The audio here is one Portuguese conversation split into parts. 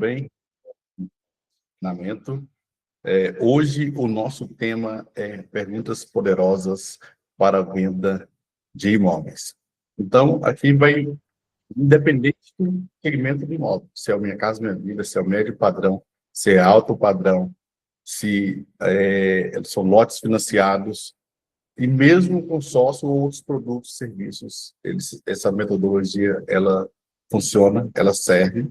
bem? Treinamento. Hoje, o nosso tema é perguntas poderosas para a venda de imóveis. Então, aqui vai, independente do segmento de imóvel, se é o Minha Casa Minha Vida, se é o médio padrão, se é alto padrão, se são lotes financiados, e mesmo consórcio ou outros produtos e serviços, essa metodologia, ela funciona, ela serve,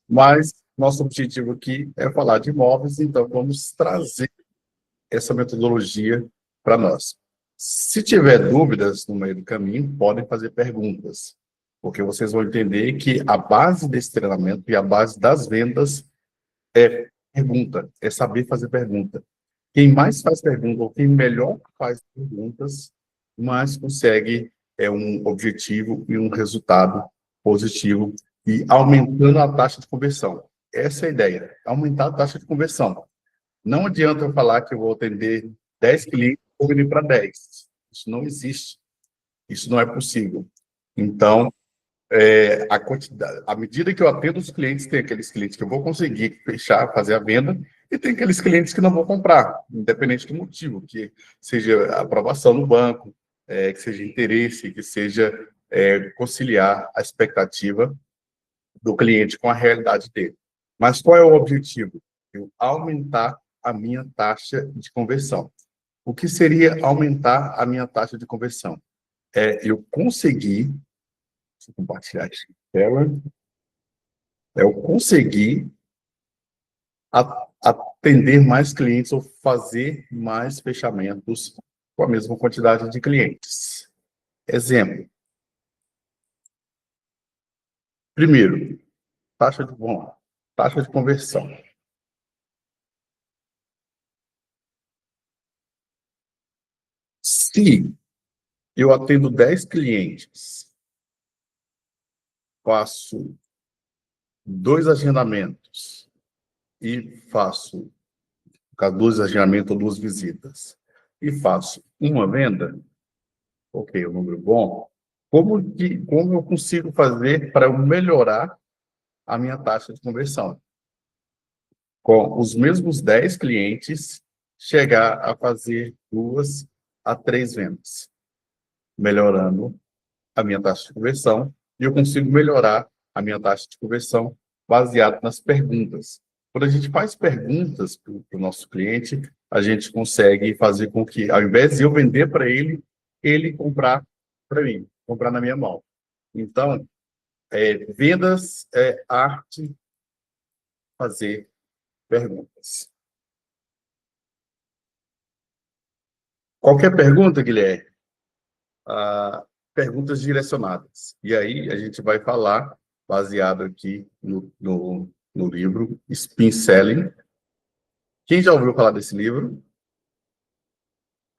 mas nosso objetivo aqui é falar de imóveis, então vamos trazer essa metodologia para nós. Se tiver dúvidas no meio do caminho, podem fazer perguntas, porque vocês vão entender que a base desse treinamento e a base das vendas é pergunta, é saber fazer pergunta. Quem mais faz pergunta, ou quem melhor faz perguntas, mais consegue um objetivo e um resultado positivo e aumentando a taxa de conversão. Essa é a ideia, aumentar a taxa de conversão. Não adianta eu falar que eu vou atender 10 clientes e vou vender para 10. Isso não existe. Isso não é possível. Então, a quantidade, à medida que eu atendo os clientes, tem aqueles clientes que eu vou conseguir fechar, fazer a venda, e tem aqueles clientes que não vou comprar, independente do motivo, que seja aprovação no banco, que seja interesse, que seja conciliar a expectativa do cliente com a realidade dele. Mas qual é o objetivo? Eu aumentar a minha taxa de conversão. O que seria aumentar a minha taxa de conversão? Eu conseguir, deixa eu compartilhar aqui a tela, eu conseguir atender mais clientes ou fazer mais fechamentos com a mesma quantidade de clientes. Exemplo. Primeiro, taxa de conversão. Se eu atendo 10 clientes, faço 2 agendamentos e faço 2 agendamentos ou 2 visitas e faço uma venda, ok, um número bom, como eu consigo fazer para eu melhorar a minha taxa de conversão? Com os mesmos 10 clientes, chegar a fazer 2 a 3 vendas, melhorando a minha taxa de conversão, e eu consigo melhorar a minha taxa de conversão baseado nas perguntas. Quando a gente faz perguntas para o nosso cliente, a gente consegue fazer com que, ao invés de eu vender para ele, ele comprar para mim, comprar na minha mão. Então, vendas é arte fazer perguntas. Qualquer pergunta, Guilherme? Perguntas direcionadas. E aí a gente vai falar, baseado aqui no livro Spin Selling. Quem já ouviu falar desse livro?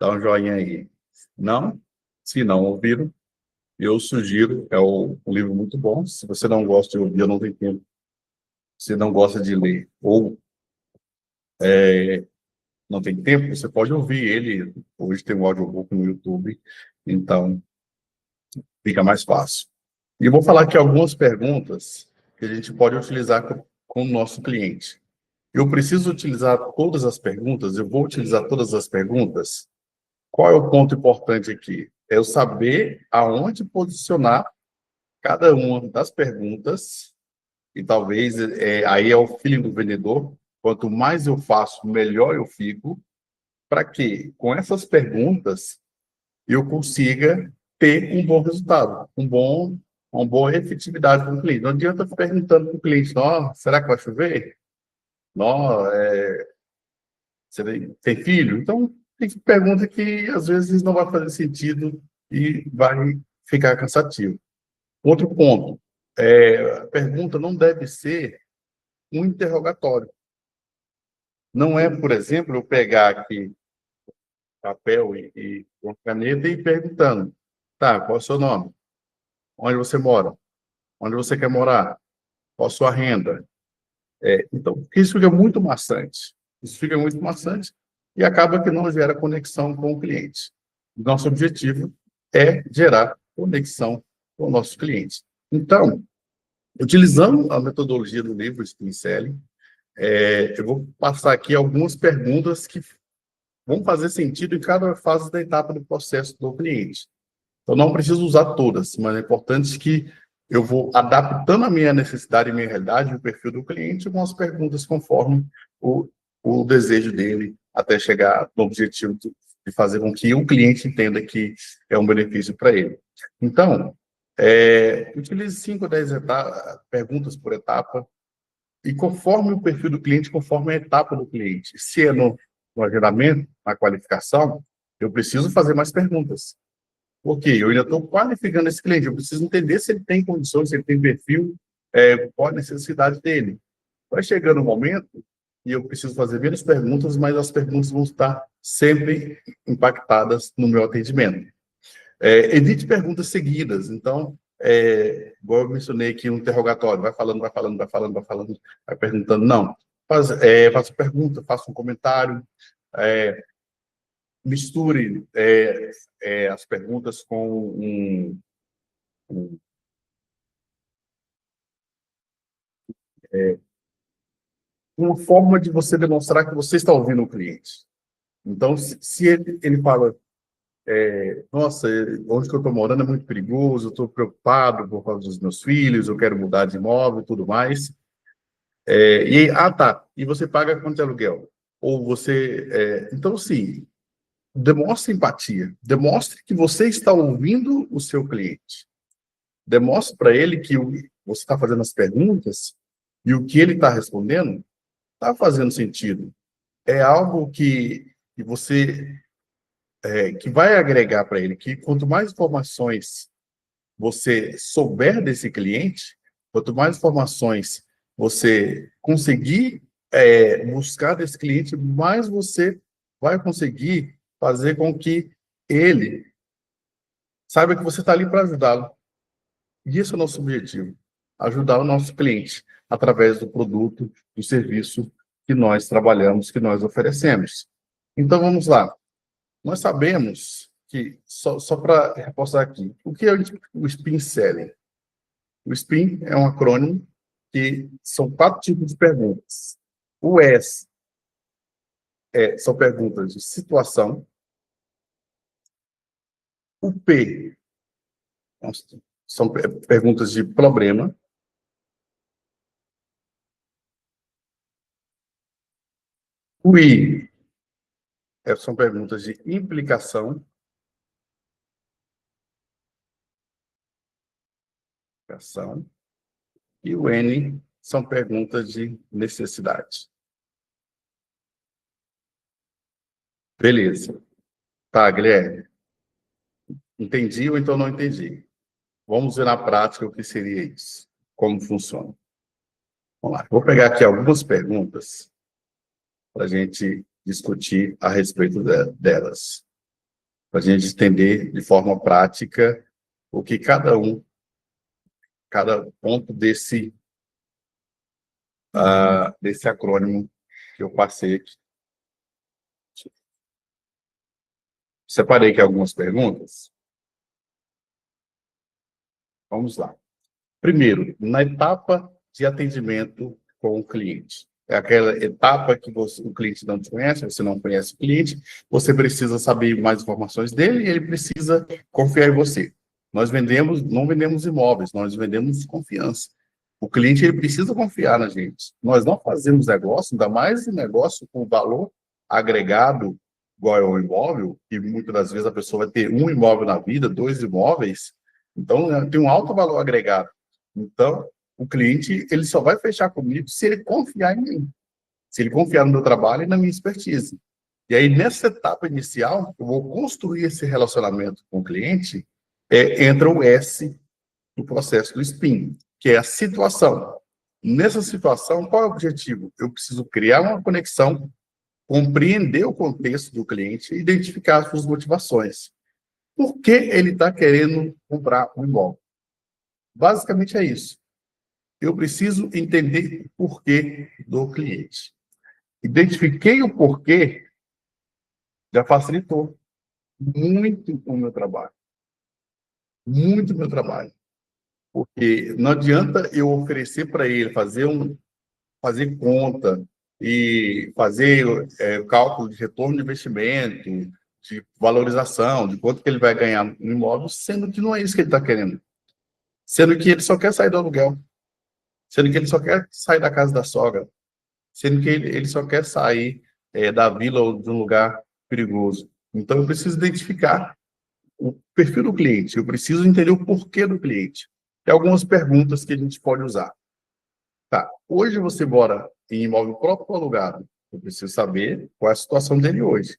Dá um joinha aí. Não? Se não ouviram, eu sugiro, é um livro muito bom. Se você não gosta de ouvir, eu não tenho tempo. Se não gosta de ler ou não tem tempo, você pode ouvir ele. Hoje tem um audiobook no YouTube, então fica mais fácil. E eu vou falar aqui algumas perguntas que a gente pode utilizar com o nosso cliente. Eu preciso utilizar todas as perguntas? Eu vou utilizar todas as perguntas? Qual é o ponto importante aqui? É eu saber aonde posicionar cada uma das perguntas, e talvez aí é o feeling do vendedor. Quanto mais eu faço, melhor eu fico, para que, com essas perguntas, eu consiga ter um bom resultado, uma boa efetividade com o cliente. Não adianta eu ficar perguntando para o cliente, será que vai chover? Você tem filho? Então, tem pergunta que, às vezes, não vai fazer sentido e vai ficar cansativo. Outro ponto, a pergunta não deve ser um interrogatório. Não é, por exemplo, eu pegar aqui papel e uma caneta e perguntando, tá, qual é o seu nome? Onde você mora? Onde você quer morar? Qual a sua renda? Então, isso fica muito maçante. Isso fica muito maçante e acaba que não gera conexão com o cliente. Nosso objetivo é gerar conexão com o nosso cliente. Então, Utilizando a metodologia do livro Spin Selling, eu vou passar aqui algumas perguntas que vão fazer sentido em cada fase da etapa do processo do cliente. Eu não preciso usar todas, mas é importante que eu vou adaptando a minha necessidade e minha realidade, o perfil do cliente, com as perguntas conforme o desejo dele, até chegar no objetivo de fazer com que o cliente entenda que é um benefício para ele. Então, utilize 5 a 10 perguntas por etapa, e conforme o perfil do cliente, conforme a etapa do cliente. Se é no agendamento, na qualificação, eu preciso fazer mais perguntas. Porque eu ainda estou qualificando esse cliente, eu preciso entender se ele tem condições, se ele tem perfil, qual a necessidade dele. Vai chegando o momento e eu preciso fazer menos perguntas, mas as perguntas vão estar sempre impactadas no meu atendimento. Evite perguntas seguidas. Então, igual eu mencionei aqui no interrogatório, vai falando, vai perguntando. Não, faça pergunta, faça um comentário, misture as perguntas com uma forma de você demonstrar que você está ouvindo o cliente. Então, se ele fala, nossa, onde que eu estou morando é muito perigoso, eu estou preocupado por causa dos meus filhos, eu quero mudar de imóvel e tudo mais. E aí, tá, e você paga quanto de aluguel? Ou você... então, sim, demonstre empatia, demonstre que você está ouvindo o seu cliente. Demonstre para ele que você está fazendo as perguntas e o que ele está respondendo está fazendo sentido. É algo que você que vai agregar para ele, que quanto mais informações você souber desse cliente, quanto mais informações você conseguir buscar desse cliente, mais você vai conseguir fazer com que ele saiba que você está ali para ajudá-lo. E esse é o nosso objetivo, ajudar o nosso cliente através do produto, do serviço que nós trabalhamos, que nós oferecemos. Então, vamos lá. Nós sabemos que, só para reforçar aqui, o que é o Spin Selling? O SPIN é um acrônimo que são 4 tipos de perguntas. O S são perguntas de situação. O P são perguntas de problema. O I são perguntas de implicação. E o N são perguntas de necessidade. Beleza. Tá, Guilherme. Entendi ou então não entendi? Vamos ver na prática o que seria isso. Como funciona. Vamos lá. Vou pegar aqui algumas perguntas para a gente discutir a respeito delas. Para a gente entender de forma prática o que cada ponto desse acrônimo que eu passei aqui. Separei aqui algumas perguntas. Vamos lá. Primeiro, na etapa de atendimento com o cliente. É aquela etapa que o cliente não te conhece, você não conhece o cliente, você precisa saber mais informações dele e ele precisa confiar em você. Nós não vendemos imóveis, nós vendemos confiança. O cliente ele precisa confiar na gente. Nós não fazemos negócio, ainda mais um negócio com valor agregado igual ao imóvel, que muitas das vezes a pessoa vai ter um imóvel na vida, 2 imóveis, então tem um alto valor agregado. Então, o cliente ele só vai fechar comigo se ele confiar em mim, se ele confiar no meu trabalho e na minha expertise. E aí, nessa etapa inicial, eu vou construir esse relacionamento com o cliente, entra o S no processo do SPIN, que é a situação. Nessa situação, qual é o objetivo? Eu preciso criar uma conexão, compreender o contexto do cliente e identificar as suas motivações. Por que ele está querendo comprar um imóvel? Basicamente é isso. Eu preciso entender o porquê do cliente. Identifiquei o porquê, já facilitou muito o meu trabalho. Muito o meu trabalho. Porque não adianta eu oferecer para ele fazer conta e fazer cálculo de retorno de investimento, de valorização, de quanto que ele vai ganhar no imóvel, sendo que não é isso que ele está querendo. Sendo que ele só quer sair do aluguel, sendo que ele só quer sair da casa da sogra, sendo que ele só quer sair da vila ou de um lugar perigoso. Então, eu preciso identificar o perfil do cliente, eu preciso entender o porquê do cliente. Tem algumas perguntas que a gente pode usar. Tá, hoje você mora em imóvel próprio ou alugado? Eu preciso saber qual é a situação dele hoje.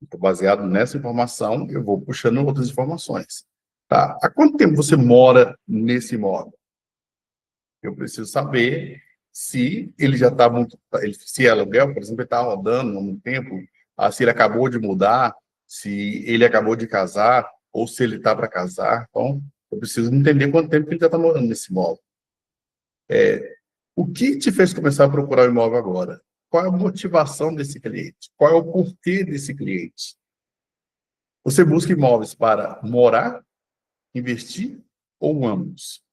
Então, baseado nessa informação, eu vou puxando outras informações. Tá, há quanto tempo você mora nesse imóvel? Eu preciso saber se ele já está muito... Se é aluguel, por exemplo, ele está rodando há muito tempo, se ele acabou de mudar, se ele acabou de casar, ou se ele está para casar. Então, eu preciso entender quanto tempo ele já está morando nesse imóvel. O que te fez começar a procurar o imóvel agora? Qual é a motivação desse cliente? Qual é o porquê desse cliente? Você busca imóveis para morar, investir ou ambos?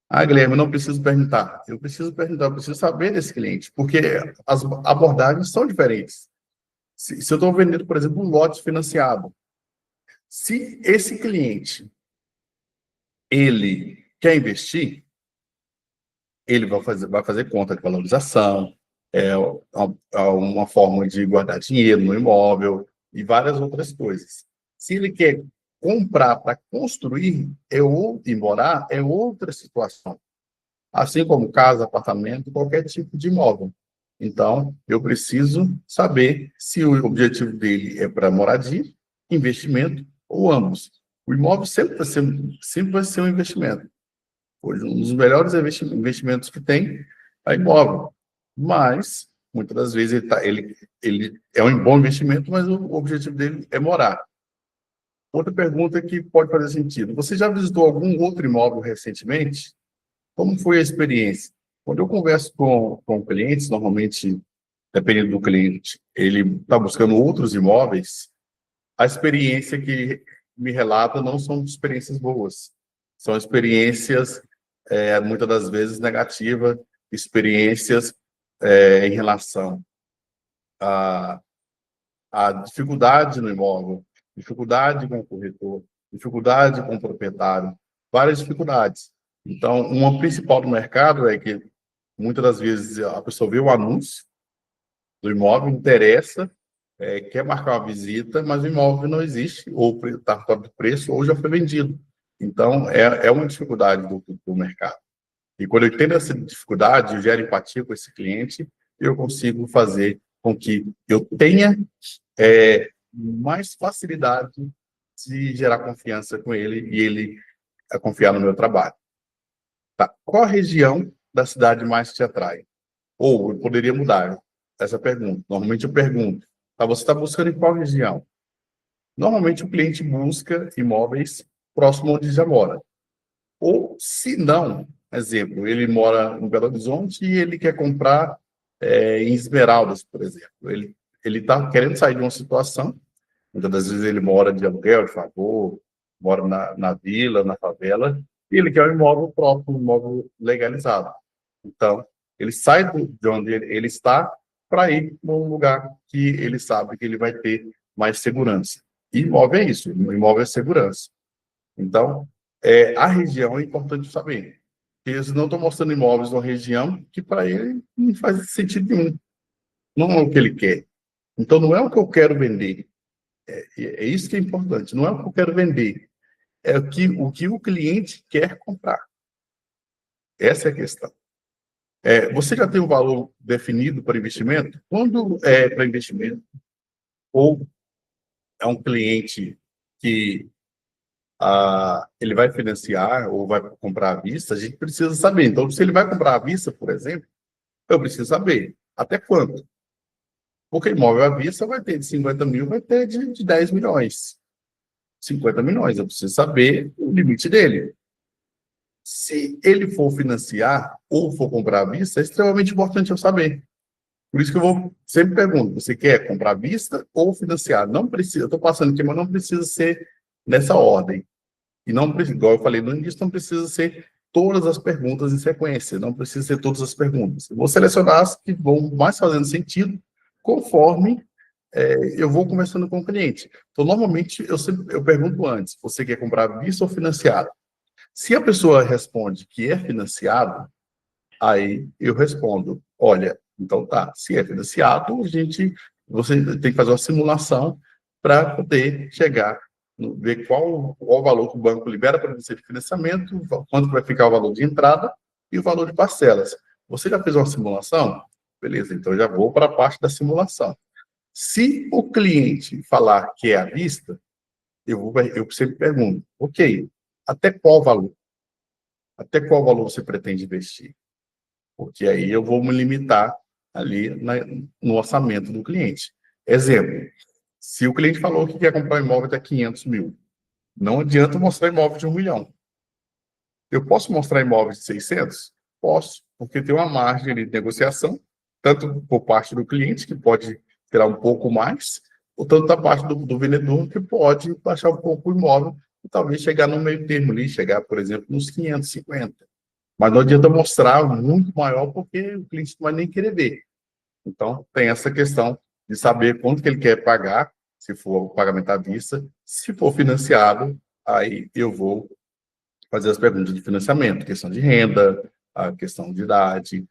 Guilherme, eu não preciso perguntar. Eu preciso perguntar, eu preciso saber desse cliente, porque as abordagens são diferentes. Se eu estou vendendo, por exemplo, um lote financiado, se esse cliente, ele quer investir, ele vai fazer conta de valorização, uma forma de guardar dinheiro no imóvel e várias outras coisas. Se ele quer comprar para construir e morar, é outra situação. Assim como casa, apartamento, qualquer tipo de imóvel. Então, eu preciso saber se o objetivo dele é para moradia, investimento ou ambos. O imóvel sempre vai ser um investimento. Hoje, um dos melhores investimentos que tem é imóvel. Mas, muitas das vezes, ele é um bom investimento, mas o objetivo dele é morar. Outra pergunta que pode fazer sentido. Você já visitou algum outro imóvel recentemente? Como foi a experiência? Quando eu converso com clientes, normalmente, dependendo do cliente, ele está buscando outros imóveis, a experiência que me relata não são experiências boas. São experiências muitas das vezes negativa, experiências em relação à dificuldade no imóvel, dificuldade com o corretor, dificuldade com o proprietário, várias dificuldades. Então, uma principal do mercado é que muitas das vezes a pessoa vê o anúncio do imóvel, interessa, quer marcar uma visita, mas o imóvel não existe, ou está fora do preço, ou já foi vendido. Então, é uma dificuldade do mercado. E quando eu entendo essa dificuldade, eu gero empatia com esse cliente, eu consigo fazer com que eu tenha mais facilidade de gerar confiança com ele e ele confiar no meu trabalho. Tá. Qual a região da cidade mais te atrai? Ou eu poderia mudar essa pergunta. Normalmente eu pergunto, você está buscando em qual região? Normalmente o cliente busca imóveis próximo onde já mora. Ou, se não, exemplo, ele mora em Belo Horizonte e ele quer comprar em Esmeraldas, por exemplo. Ele está querendo sair de uma situação, muitas das vezes ele mora de aluguel, de favor, mora na vila, na favela, e ele quer um imóvel próprio, um imóvel legalizado. Então, ele sai de onde ele está para ir para um lugar que ele sabe que ele vai ter mais segurança. E imóvel é isso, imóvel é segurança. Então, a região é importante saber. Eles não estão mostrando imóveis numa região que para ele não faz sentido nenhum. Não é o que ele quer. Então, não é o que eu quero vender. É isso que é importante. Não é o que eu quero vender. É o que o cliente quer comprar. Essa é a questão. Você já tem um valor definido para investimento? Quando é para investimento, ou é um cliente que ele vai financiar ou vai comprar à vista, a gente precisa saber. Então, se ele vai comprar à vista, por exemplo, eu preciso saber até quanto. Porque imóvel à vista vai ter de 50 mil, vai ter de 10 milhões. 50 milhões, eu preciso saber o limite dele. Se ele for financiar ou for comprar à vista, é extremamente importante eu saber. Por isso que eu sempre pergunto, você quer comprar à vista ou financiar? Não precisa, eu estou passando aqui, mas não precisa ser nessa ordem. E não, igual eu falei no início, não precisa ser todas as perguntas em sequência, não precisa ser todas as perguntas. Eu vou selecionar as que vão mais fazendo sentido conforme eu vou conversando com o cliente. Então, normalmente, eu pergunto antes, você quer comprar à vista ou financiado? Se a pessoa responde que é financiado, aí eu respondo, olha, então tá, se é financiado, você tem que fazer uma simulação para poder chegar, ver qual o valor que o banco libera para você de financiamento, quanto vai ficar o valor de entrada e o valor de parcelas. Você já fez uma simulação? Beleza, então eu já vou para a parte da simulação. Se o cliente falar que é à vista, eu sempre pergunto, ok, até qual valor? Até qual valor você pretende investir? Porque aí eu vou me limitar ali no orçamento do cliente. Exemplo, se o cliente falou que quer comprar um imóvel até 500 mil, não adianta mostrar imóvel de 1 milhão. Eu posso mostrar imóveis de 600? Posso, porque tem uma margem de negociação, tanto por parte do cliente, que pode tirar um pouco mais, ou tanto da parte do vendedor, que pode baixar um pouco o imóvel e talvez chegar no meio termo ali, chegar, por exemplo, nos 550. Mas não adianta mostrar muito maior, porque o cliente não vai nem querer ver. Então, tem essa questão de saber quanto que ele quer pagar, se for pagamento à vista. Se for financiado, aí eu vou fazer as perguntas de financiamento, questão de renda, a questão de idade,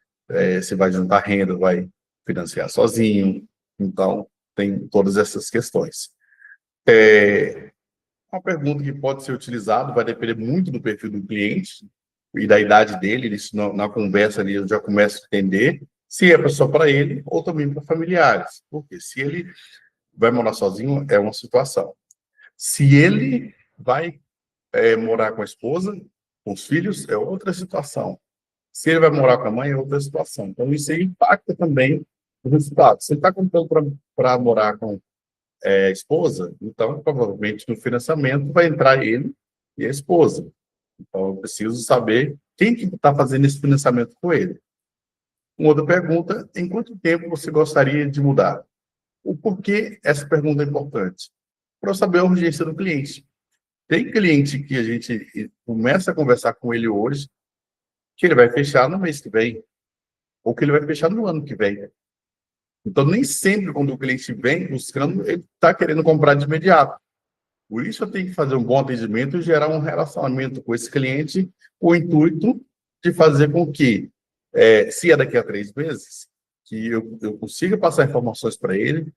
se vai juntar renda, vai financiar sozinho. Então, tem todas essas questões. Uma pergunta que pode ser utilizada, vai depender muito do perfil do cliente e da idade dele. Isso na conversa ali eu já começo a entender se é só para ele ou também para familiares. Porque se ele vai morar sozinho, é uma situação. Se ele vai morar com a esposa, com os filhos, é outra situação. Se ele vai morar com a mãe, é outra situação. Então, isso aí impacta também o resultado. Se ele está comprando para morar com a esposa, então, provavelmente, no financiamento vai entrar ele e a esposa. Então, eu preciso saber quem que está fazendo esse financiamento com ele. Uma outra pergunta, em quanto tempo você gostaria de mudar? O porquê essa pergunta é importante? Para eu saber a urgência do cliente. Tem cliente que a gente começa a conversar com ele hoje, que ele vai fechar no mês que vem, ou que ele vai fechar no ano que vem. Então, nem sempre, quando o cliente vem buscando, ele está querendo comprar de imediato. Por isso, eu tenho que fazer um bom atendimento e gerar um relacionamento com esse cliente, com o intuito de fazer com que, se é daqui a 3 meses, que eu consiga passar informações para ele,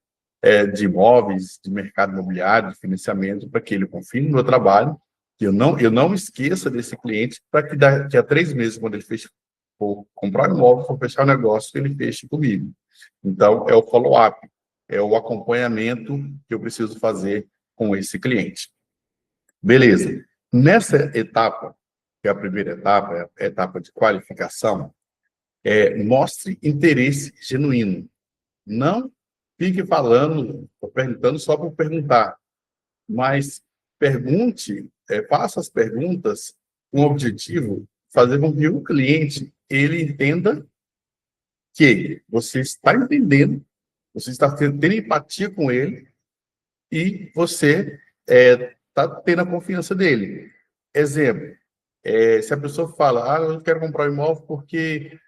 de imóveis, de mercado imobiliário, de financiamento, para que ele confie no meu trabalho, que eu não esqueça desse cliente, para que daqui a 3 meses, quando ele for comprar um imóvel, for fechar o negócio, ele feche comigo. Então, é o follow-up, é o acompanhamento que eu preciso fazer com esse cliente. Beleza. Nessa etapa, que é a primeira etapa, é a etapa de qualificação, mostre interesse genuíno. Não fique falando, ou perguntando só por perguntar, mas pergunte, faça as perguntas com o objetivo de fazer com que o cliente ele entenda que você está entendendo, você está tendo empatia com ele e você está tendo a confiança dele. Exemplo, se a pessoa fala, eu quero comprar um imóvel porque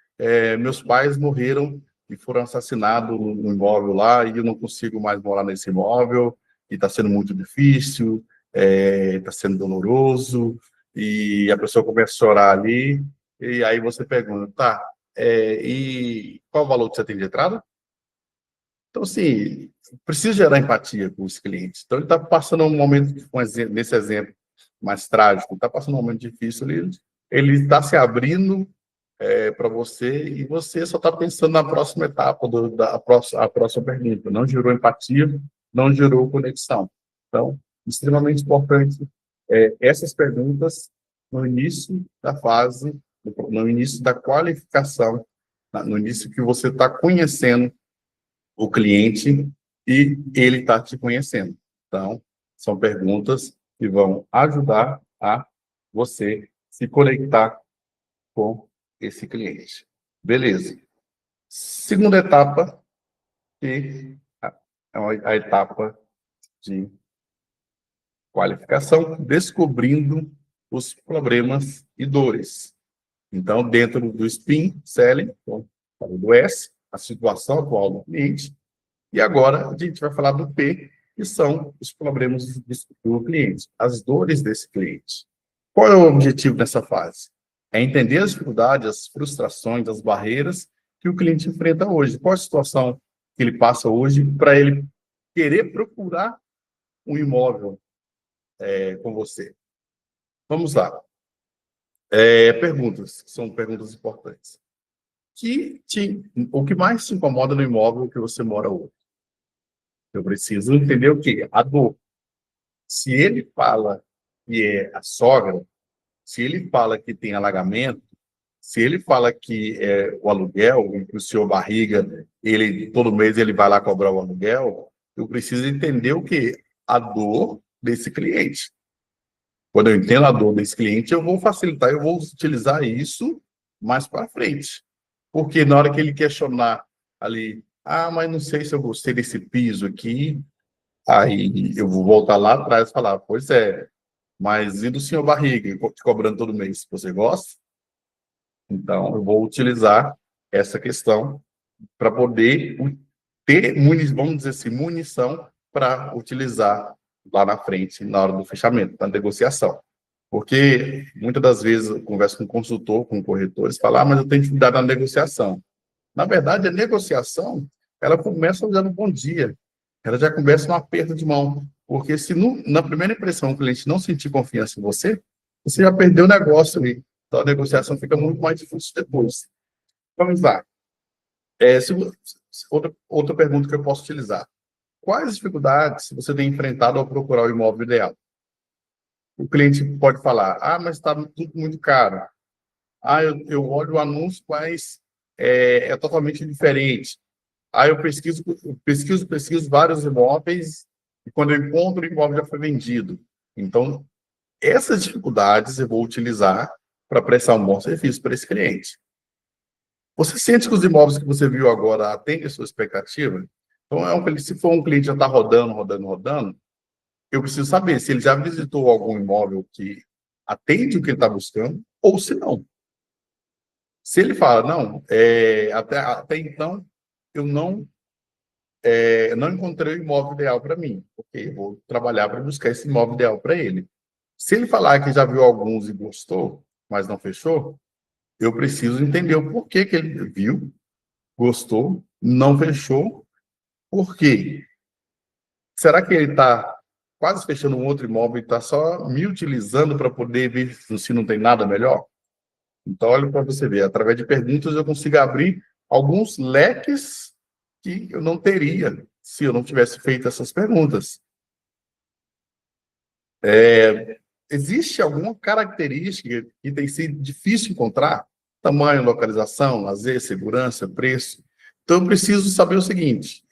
meus pais morreram e foram assassinados no imóvel lá e eu não consigo mais morar nesse imóvel e está sendo muito difícil, está sendo doloroso, e a pessoa começa a chorar ali, e aí você pergunta, tá, e qual o valor que você tem de entrada? Então, assim, precisa gerar empatia com os clientes. Então, ele está passando um momento, nesse exemplo mais trágico, está passando um momento difícil, ele está se abrindo para você e você só está pensando na próxima etapa, a próxima pergunta. Não gerou empatia, não gerou conexão. Então, extremamente importante essas perguntas no início da fase, no início da qualificação, no início que você está conhecendo o cliente e ele está te conhecendo. Então, são perguntas que vão ajudar a você se conectar com esse cliente. Beleza. Segunda etapa, que é a etapa de qualificação, descobrindo os problemas e dores. Então, dentro do SPIN, Selling, do S, a situação atual do cliente, e agora a gente vai falar do P, que são os problemas do cliente, as dores desse cliente. Qual é o objetivo dessa fase? É entender as dificuldades, as frustrações, as barreiras que o cliente enfrenta hoje. Qual a situação que ele passa hoje para ele querer procurar um imóvel com você? Vamos lá. Perguntas, que são perguntas importantes. O que mais te incomoda no imóvel que você mora hoje? Eu preciso entender o quê? A dor. Se ele fala que é a sogra, se ele fala que tem alagamento, se ele fala que é o aluguel, que o senhor Barriga, todo mês ele vai lá cobrar o aluguel, eu preciso entender o quê? A dor desse cliente. Quando eu entendo a dor desse cliente, eu vou facilitar, eu vou utilizar isso mais para frente. Porque na hora que ele questionar ali, mas não sei se eu gostei desse piso aqui, aí eu vou voltar lá atrás e falar, pois é, mas e do senhor Barriga, te cobrando todo mês, você gosta? Então, eu vou utilizar essa questão para poder ter, vamos dizer assim, munição para utilizar lá na frente, na hora do fechamento, da negociação. Porque muitas das vezes eu converso com um consultor, com corretores, falar, mas eu tenho dificuldade na negociação. Na verdade, a negociação, ela começa dando um bom dia. Ela já começa um aperto de mão. Porque se na primeira impressão o cliente não sentir confiança em você, você já perdeu o negócio ali. Então, a negociação fica muito mais difícil depois. Vamos lá. Outra pergunta que eu posso utilizar. Quais dificuldades você tem enfrentado ao procurar o imóvel ideal? O cliente pode falar, mas está tudo muito caro. Eu olho o anúncio, mas é totalmente diferente. Eu pesquiso vários imóveis e quando eu encontro, o imóvel já foi vendido. Então, essas dificuldades eu vou utilizar para prestar um bom serviço para esse cliente. Você sente que os imóveis que você viu agora atendem a sua expectativa? Então, se for um cliente que já está rodando, eu preciso saber se ele já visitou algum imóvel que atende o que ele está buscando ou se não. Se ele fala, não, até então eu não encontrei o imóvel ideal para mim, ok, eu vou trabalhar para buscar esse imóvel ideal para ele. Se ele falar que já viu alguns e gostou, mas não fechou, eu preciso entender o porquê que ele viu, gostou, não fechou, por quê? Será que ele está quase fechando um outro imóvel e está só me utilizando para poder ver se não tem nada melhor? Então, olha para você ver, através de perguntas eu consigo abrir alguns leques que eu não teria se eu não tivesse feito essas perguntas. Existe alguma característica que tem sido difícil encontrar? Tamanho, localização, lazer, segurança, preço. Então, eu preciso saber o seguinte,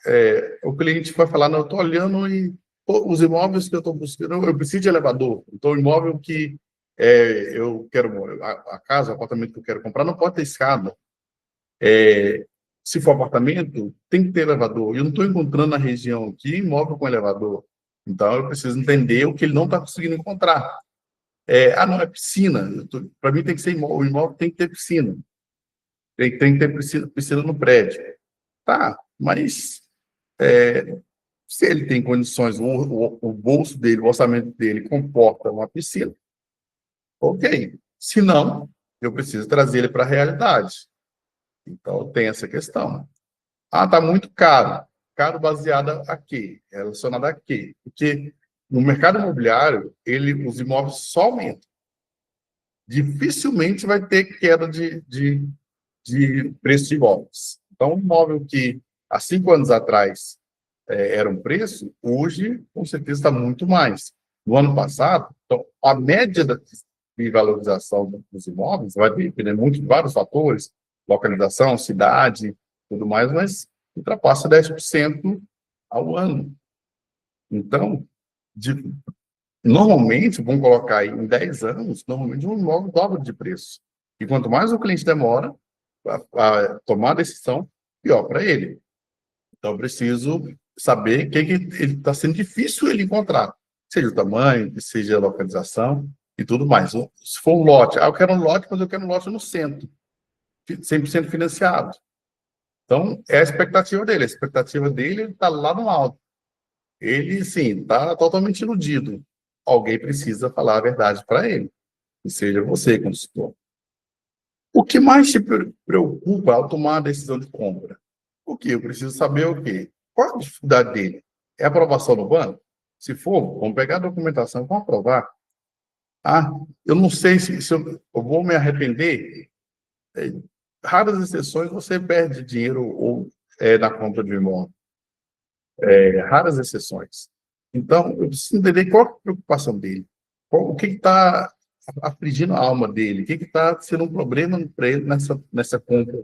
o cliente vai falar, não, eu estou olhando e os imóveis que eu estou buscando, eu preciso de elevador. Então, o imóvel que eu quero, a casa, o apartamento que eu quero comprar, não pode ter escada. Se for apartamento, tem que ter elevador. Eu não estou encontrando na região aqui imóvel com elevador. Então, eu preciso entender o que ele não está conseguindo encontrar. Não, é piscina. Para mim, tem que ser o imóvel tem que ter piscina. Tem que ter piscina no prédio. Tá, mas se ele tem condições, o bolso dele, o orçamento dele comporta uma piscina, ok. Se não, eu preciso trazer ele para a realidade. Então, tem essa questão. Está muito caro. Caro baseado a quê? Relacionado a quê? Porque no mercado imobiliário, os imóveis só aumentam. Dificilmente vai ter queda de preço de imóveis. Então, um imóvel que há 5 anos atrás era um preço, hoje, com certeza, está muito mais. No ano passado, então, a média de valorização dos imóveis vai depender muito de vários fatores, localização, cidade, tudo mais, mas ultrapassa 10% ao ano. Então, normalmente, vamos colocar aí em 10 anos, normalmente um imóvel dobra de preço. E quanto mais o cliente demora a tomar a decisão, pior para ele. Então, eu preciso saber o que ele está sendo difícil ele encontrar, seja o tamanho, seja a localização. e tudo mais. Se for um lote, eu quero um lote, mas eu quero um lote no centro, 100% financiado. Então, é a expectativa dele. A expectativa dele está lá no alto. Ele, sim, está totalmente iludido. Alguém precisa falar a verdade para ele, que seja você, consultor. O que mais te preocupa ao tomar a decisão de compra? O que? Eu preciso saber o quê? Qual a dificuldade dele? É a aprovação no banco? Se for, vamos pegar a documentação e vamos aprovar. Ah, eu não sei se eu vou me arrepender. Raras exceções você perde dinheiro ou na compra de um imóvel. Raras exceções. Então, eu preciso entender qual é a preocupação dele. O que está afligindo a alma dele? O que está sendo um problema para ele nessa compra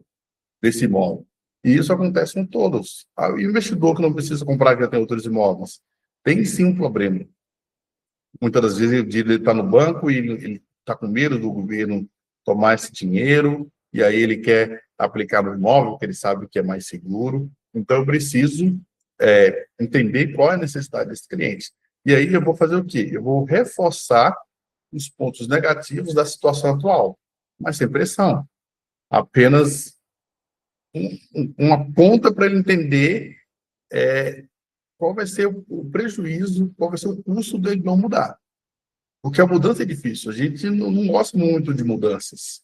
desse imóvel? E isso acontece com todos. O investidor que não precisa comprar, que já tem outros imóveis, tem sim um problema. Muitas das vezes ele está no banco e ele está com medo do governo tomar esse dinheiro, e aí ele quer aplicar no imóvel, que ele sabe que é mais seguro. Então, eu preciso entender qual é a necessidade desse cliente. E aí eu vou fazer o quê? Eu vou reforçar os pontos negativos da situação atual, mas sem pressão. Apenas uma ponta para ele entender qual vai ser o prejuízo, qual vai ser o custo dele não mudar. Porque a mudança é difícil. A gente não gosta muito de mudanças.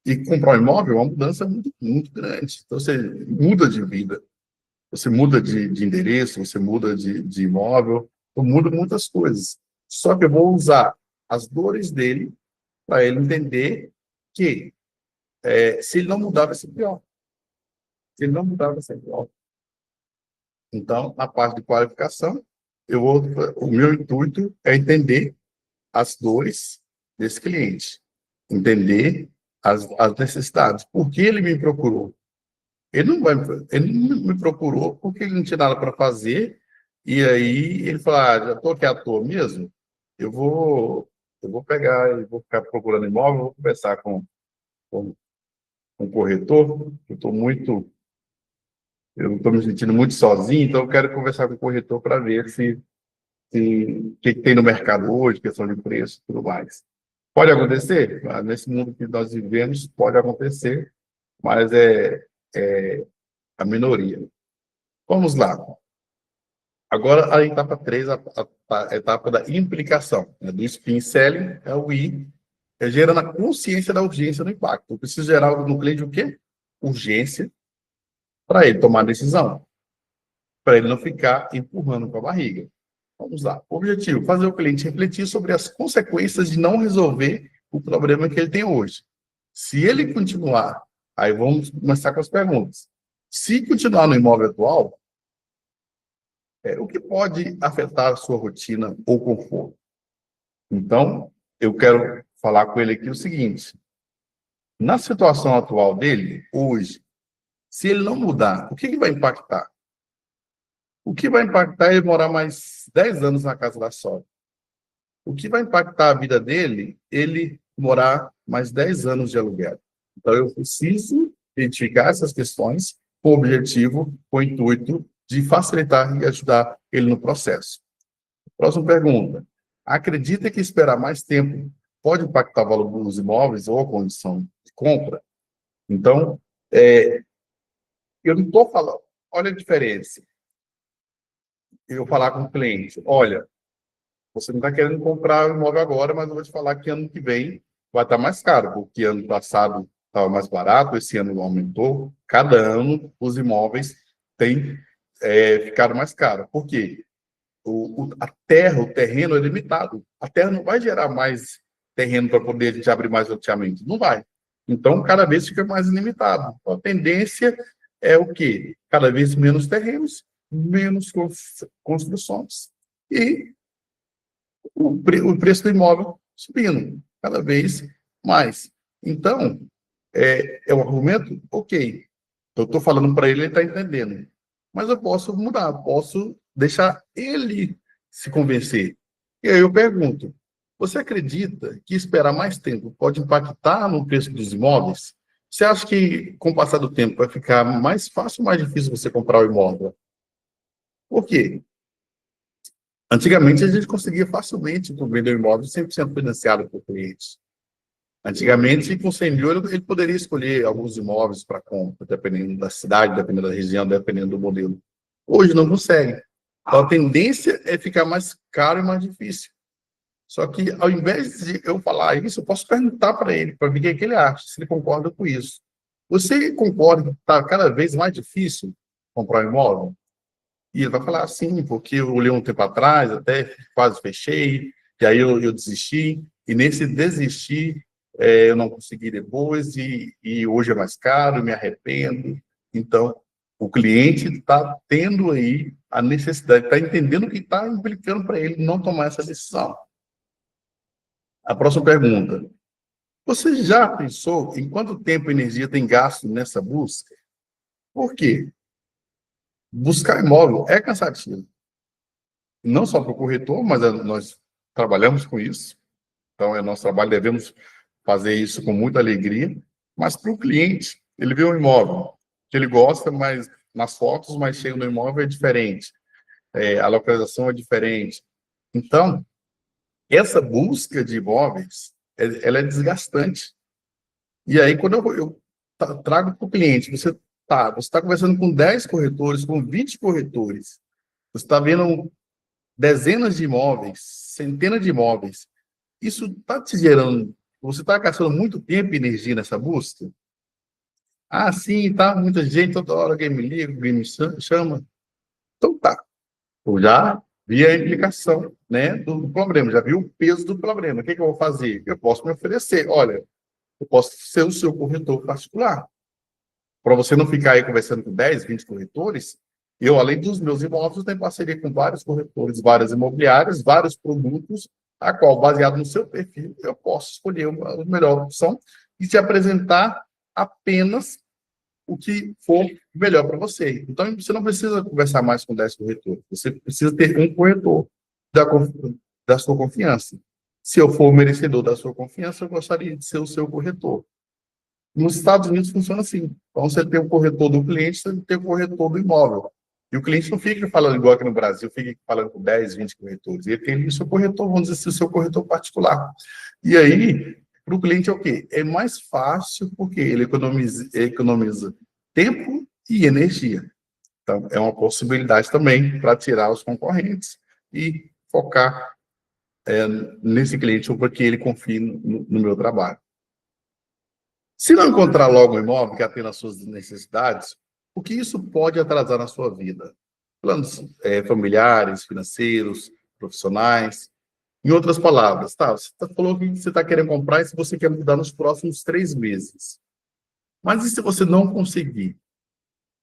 E comprar um imóvel é uma mudança muito, muito grande. Então, você muda de vida, você muda de endereço, você muda de imóvel, então muda muitas coisas. Só que eu vou usar as dores dele para ele entender que se ele não mudar, vai ser pior. Se ele não mudar, vai ser pior. Então, na parte de qualificação, o meu intuito é entender as dores desse cliente, entender as necessidades. Por que ele me procurou? Ele não me procurou porque ele não tinha nada para fazer, e aí ele falou, já estou aqui à toa mesmo, eu vou pegar e vou ficar procurando imóvel, vou conversar com o corretor, eu estou me sentindo muito sozinho, então eu quero conversar com o corretor para ver o que tem no mercado hoje, questão de preço e tudo mais. Pode acontecer? Nesse mundo que nós vivemos, pode acontecer, mas é a minoria. Vamos lá. Agora, a etapa 3, a etapa da implicação. Do spin selling, é o I, gerando a consciência da urgência do impacto. Eu preciso gerar no cliente o quê? Urgência para ele tomar decisão, para ele não ficar empurrando com a barriga. Vamos lá. Objetivo: fazer o cliente refletir sobre as consequências de não resolver o problema que ele tem hoje. Se ele continuar, aí vamos começar com as perguntas. Se continuar no imóvel atual, o que pode afetar a sua rotina ou conforto? Então, eu quero falar com ele aqui o seguinte: na situação atual dele, hoje, se ele não mudar, o que vai impactar? O que vai impactar é ele morar mais 10 anos na casa da sogra. O que vai impactar a vida dele, ele morar mais 10 anos de aluguel. Então, eu preciso identificar essas questões com o objetivo, com o intuito de facilitar e ajudar ele no processo. Próxima pergunta. Acredita que esperar mais tempo pode impactar o valor dos imóveis ou a condição de compra? Então, eu não estou falando... Olha a diferença. Eu falar com o cliente, olha, você não está querendo comprar o imóvel agora, mas eu vou te falar que ano que vem vai estar mais caro, porque ano passado estava mais barato, esse ano aumentou. Cada ano os imóveis têm ficado mais caros. Por quê? A terra, o terreno é limitado. A terra não vai gerar mais terreno para poder a gente abrir mais loteamento. Não vai. Então, cada vez fica mais limitado. Então, a tendência é o quê? Cada vez menos terrenos, menos construções. E o preço do imóvel subindo cada vez mais. Então, é um argumento? Ok. Eu estou falando para ele, ele está entendendo. Mas eu posso mudar, posso deixar ele se convencer. E aí eu pergunto, você acredita que esperar mais tempo pode impactar no preço dos imóveis? Você acha que, com o passar do tempo, vai ficar mais fácil ou mais difícil você comprar o imóvel? Por quê? Antigamente, a gente conseguia facilmente vender um imóvel 100% financiado por clientes. Antigamente, com 100 mil, ele poderia escolher alguns imóveis para compra, dependendo da cidade, dependendo da região, dependendo do modelo. Hoje não consegue. Então, a tendência é ficar mais caro e mais difícil. Só que, ao invés de eu falar isso, eu posso perguntar para ele, para ver o que ele acha, se ele concorda com isso. Você concorda que está cada vez mais difícil comprar um imóvel? E ele vai falar assim, porque eu olhei um tempo atrás, até quase fechei, e aí eu desisti, e nesse desistir, eu não consegui depois, e hoje é mais caro, me arrependo. Então, o cliente está tendo aí a necessidade, está entendendo o que está implicando para ele não tomar essa decisão. A próxima pergunta. Você já pensou em quanto tempo e energia tem gasto nessa busca? Por quê? Buscar imóvel é cansativo. Não só para o corretor, mas nós trabalhamos com isso. Então, é nosso trabalho, devemos fazer isso com muita alegria. Mas para o cliente, ele vê um imóvel que ele gosta, mas nas fotos, mas chega no imóvel é diferente. A localização é diferente. Então, essa busca de imóveis, ela é desgastante. E aí, quando eu trago para o cliente, você está conversando com 10 corretores, com 20 corretores, você está vendo dezenas de imóveis, centenas de imóveis. Isso está te gerando, você está gastando muito tempo e energia nessa busca? Ah, sim, tá, muita gente, toda hora alguém me liga, alguém me chama. Então tá, eu já vi a implicação, né, do problema, já vi o peso do problema. O que eu vou fazer? Eu posso me oferecer, olha, eu posso ser o seu corretor particular. Para você não ficar aí conversando com 10, 20 corretores, eu, além dos meus imóveis, tenho parceria com vários corretores, várias imobiliárias, vários produtos, a qual, baseado no seu perfil, eu posso escolher a melhor opção e te apresentar apenas o que for melhor para você. Então, você não precisa conversar mais com 10 corretores, você precisa ter um corretor da sua confiança. Se eu for merecedor da sua confiança, eu gostaria de ser o seu corretor. Nos Estados Unidos funciona assim. Então, você tem o corretor do cliente, você tem o corretor do imóvel. E o cliente não fica falando igual aqui no Brasil, fica falando com 10, 20 corretores. Ele tem o seu corretor, vamos dizer assim, o seu corretor particular. E aí, para o cliente é o quê? É mais fácil, porque ele economiza tempo e energia. Então, é uma possibilidade também para tirar os concorrentes e focar nesse cliente, ou para que ele confie no meu trabalho. Se não encontrar logo um imóvel que atenda às suas necessidades, o que isso pode atrasar na sua vida? Planos familiares, financeiros, profissionais. Em outras palavras, você falou que você está querendo comprar e se você quer mudar nos próximos 3 meses. Mas e se você não conseguir,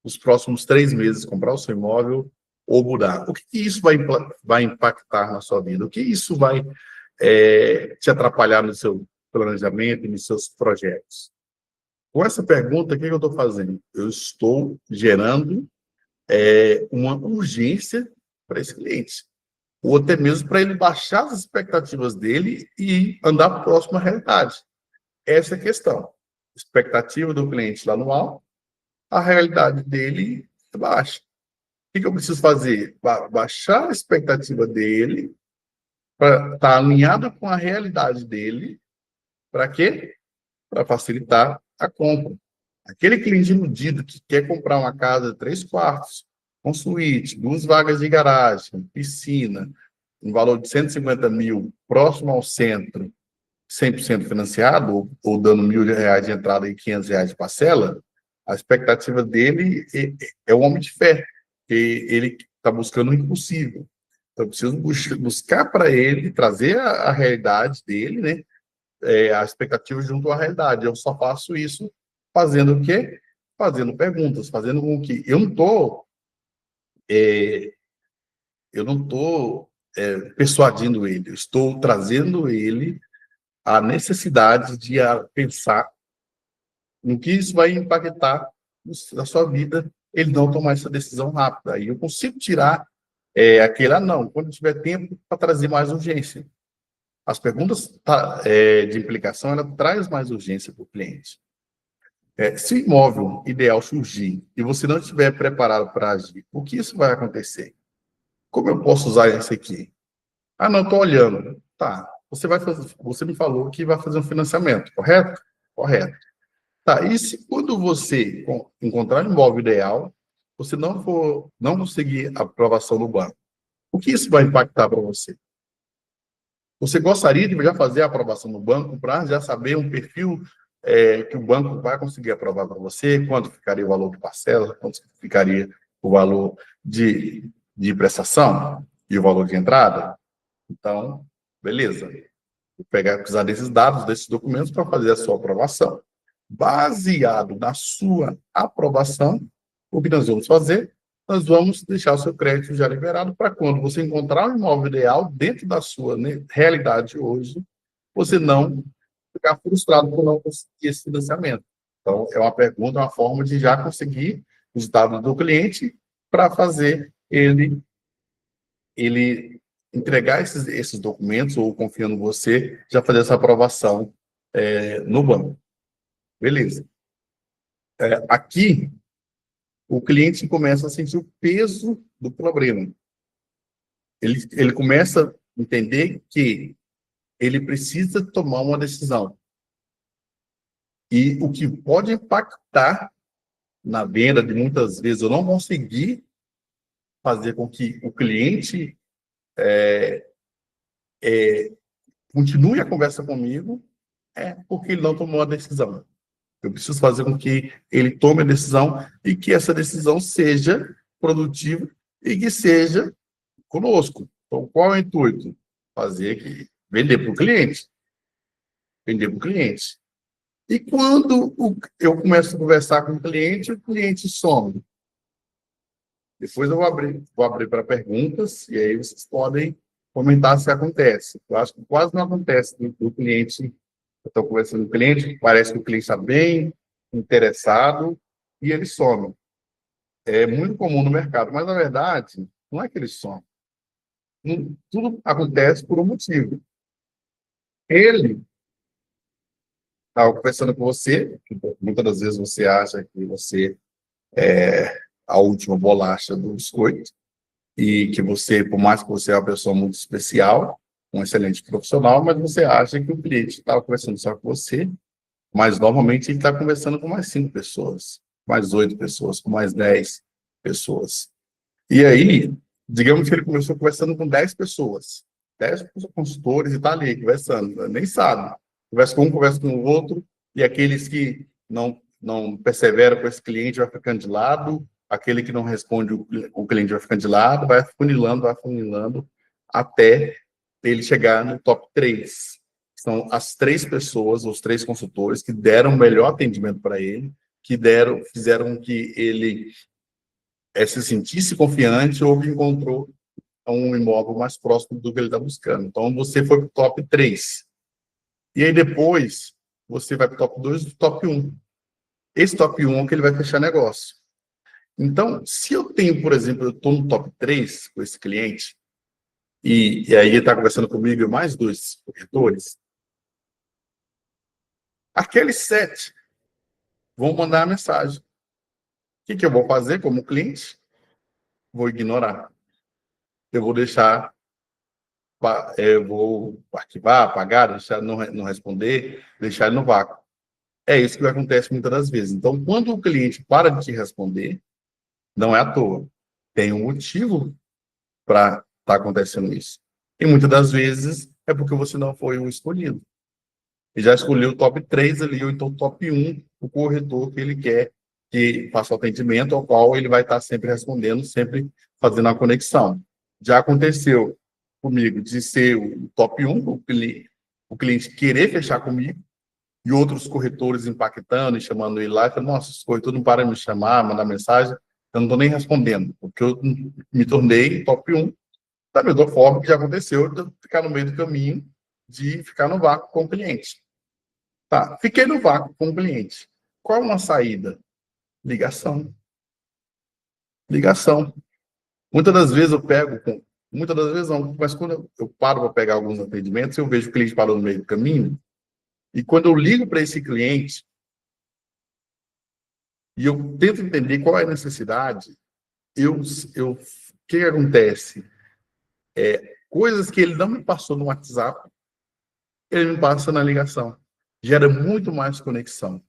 nos próximos 3 meses, comprar o seu imóvel ou mudar? O que isso vai impactar na sua vida? O que isso vai te atrapalhar no seu planejamento e nos seus projetos? Com essa pergunta, o que eu estou fazendo? Eu estou gerando uma urgência para esse cliente, ou até mesmo para ele baixar as expectativas dele e andar próximo à realidade. Essa é a questão. Expectativa do cliente lá no alto, a realidade dele é baixa. O que eu preciso fazer? Baixar a expectativa dele para estar alinhado com a realidade dele. Para quê? Para facilitar a compra. Aquele cliente iludido que quer comprar uma casa de 3 quartos, com suíte, 2 vagas de garagem, piscina, um valor de 150 mil, próximo ao centro, 100% financiado, ou dando R$ 1.000 de entrada e R$ 500 de parcela, a expectativa dele é o homem de fé, que ele está buscando o impossível. Então, eu preciso buscar para ele, trazer a realidade dele, né? A expectativa junto à realidade. Eu só faço isso fazendo o quê? Fazendo perguntas, fazendo com que eu não estou persuadindo ele, eu estou trazendo ele a necessidade de pensar no que isso vai impactar na sua vida, ele não tomar essa decisão rápida. Aí eu consigo tirar aquele, não, quando tiver tempo, para trazer mais urgência. As perguntas de implicação, ela traz mais urgência para o cliente. Se o imóvel ideal surgir e você não estiver preparado para agir, o que isso vai acontecer? Como eu posso usar isso aqui? Ah, não, estou olhando. Tá. Você me falou que vai fazer um financiamento, correto? Correto. Tá. E se quando você encontrar o imóvel ideal, você não conseguir a aprovação do banco, o que isso vai impactar para você? Você gostaria de já fazer a aprovação no banco para já saber um perfil que o banco vai conseguir aprovar para você, quanto ficaria o valor de parcela, quanto ficaria o valor de prestação e o valor de entrada? Então, beleza. Vou precisar desses dados, desses documentos para fazer a sua aprovação. Baseado na sua aprovação, o que nós vamos fazer? Nós vamos deixar o seu crédito já liberado para quando você encontrar o imóvel ideal dentro da sua, né, realidade hoje, você não ficar frustrado por não conseguir esse financiamento. Então, é uma pergunta, uma forma de já conseguir os dados do cliente para fazer ele entregar esses documentos ou confiando em você, já fazer essa aprovação no banco. Beleza. Aqui, o cliente começa a sentir o peso do problema. Ele começa a entender que ele precisa tomar uma decisão. E o que pode impactar na venda, de muitas vezes eu não conseguir fazer com que o cliente continue a conversa comigo, é porque ele não tomou a decisão. Eu preciso fazer com que ele tome a decisão e que essa decisão seja produtiva e que seja conosco. Então, qual é o intuito? Vender para o cliente. Vender para o cliente. E quando eu começo a conversar com o cliente some. Depois eu vou abrir para perguntas e aí vocês podem comentar se acontece. Eu acho que quase não acontece do cliente. Eu estou conversando com o cliente, parece que o cliente está bem interessado e ele some. É muito comum no mercado, mas na verdade não é que ele some. Tudo acontece por um motivo. Ele estava conversando com você, muitas das vezes você acha que você é a última bolacha do biscoito, e que você, por mais que você é uma pessoa muito especial, um excelente profissional, mas você acha que o cliente estava conversando só com você, mas normalmente ele está conversando com mais 5 pessoas, mais 8 pessoas, com mais 10 pessoas. E aí, digamos que ele começou conversando com 10 pessoas, 10 consultores e está ali conversando, nem sabe. Conversa com um, conversa com o outro, e aqueles que não perseveram com esse cliente vai ficando de lado, aquele que não responde, o cliente vai ficando de lado, vai funilando, até ele chegar no top 3. São as 3 pessoas, os 3 consultores que deram o melhor atendimento para ele, fizeram com que ele se sentisse confiante ou que encontrou um imóvel mais próximo do que ele está buscando. Então, você foi para o top 3. E aí, depois, você vai para o top 2 e top 1. Esse top 1 é o que ele vai fechar negócio. Então, se eu tenho, por exemplo, eu estou no top 3 com esse cliente, e aí ele está conversando comigo e mais 2 corretores, aqueles 7 vão mandar a mensagem. O que eu vou fazer como cliente? Vou ignorar. Eu vou deixar, eu vou arquivar, apagar, deixar não responder, deixar ele no vácuo. É isso que acontece muitas das vezes. Então, quando o cliente para de te responder, não é à toa. Tem um motivo para estar acontecendo isso. E muitas das vezes é porque você não foi o escolhido. Ele já escolheu o top 3 ali, ou então o top 1, o corretor que ele quer que faça o atendimento, ao qual ele vai estar sempre respondendo, sempre fazendo a conexão. Já aconteceu comigo de ser o top 1, o cliente querer fechar comigo, e outros corretores impactando e chamando ele lá, e falando, nossa, esse corretor não para de me chamar, mandar mensagem, eu não estou nem respondendo, porque eu me tornei top 1, da mesma forma que já aconteceu de eu ficar no meio do caminho, de ficar no vácuo com o cliente. Tá, fiquei no vácuo com o cliente. Qual uma saída? Ligação. Ligação. Muitas das vezes eu pego, muitas das vezes não, mas quando eu paro para pegar alguns atendimentos, eu vejo o cliente parou no meio do caminho, e quando eu ligo para esse cliente, e eu tento entender qual é a necessidade, o que acontece? Coisas que ele não me passou no WhatsApp, ele me passa na ligação. Gera muito mais conexão.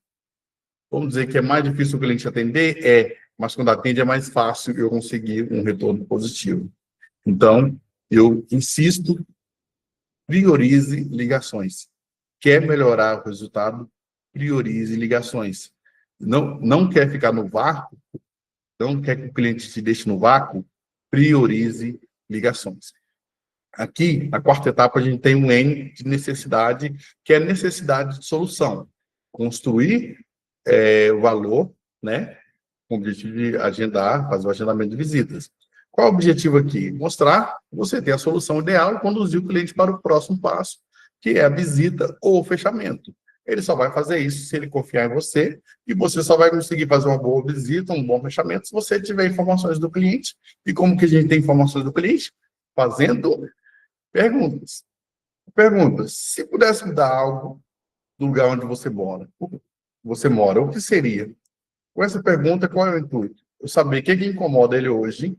Vamos dizer que é mais difícil o cliente atender? Mas quando atende é mais fácil eu conseguir um retorno positivo. Então, eu insisto, priorize ligações. Quer melhorar o resultado? Priorize ligações. Não quer ficar no vácuo? Não quer que o cliente te deixe no vácuo? Priorize ligações. Aqui, na quarta etapa, a gente tem um N de necessidade, que é necessidade de solução. Construir o valor, né? Com o objetivo de agendar, fazer o agendamento de visitas. Qual é o objetivo aqui? Mostrar que você tem a solução ideal e conduzir o cliente para o próximo passo, que é a visita ou o fechamento. Ele só vai fazer isso se ele confiar em você, e você só vai conseguir fazer uma boa visita, um bom fechamento, se você tiver informações do cliente. E como que a gente tem informações do cliente? Fazendo perguntas. Perguntas. Se pudesse mudar algo do lugar onde você mora, o que seria? Com essa pergunta, qual é o intuito? Eu saber o que incomoda ele hoje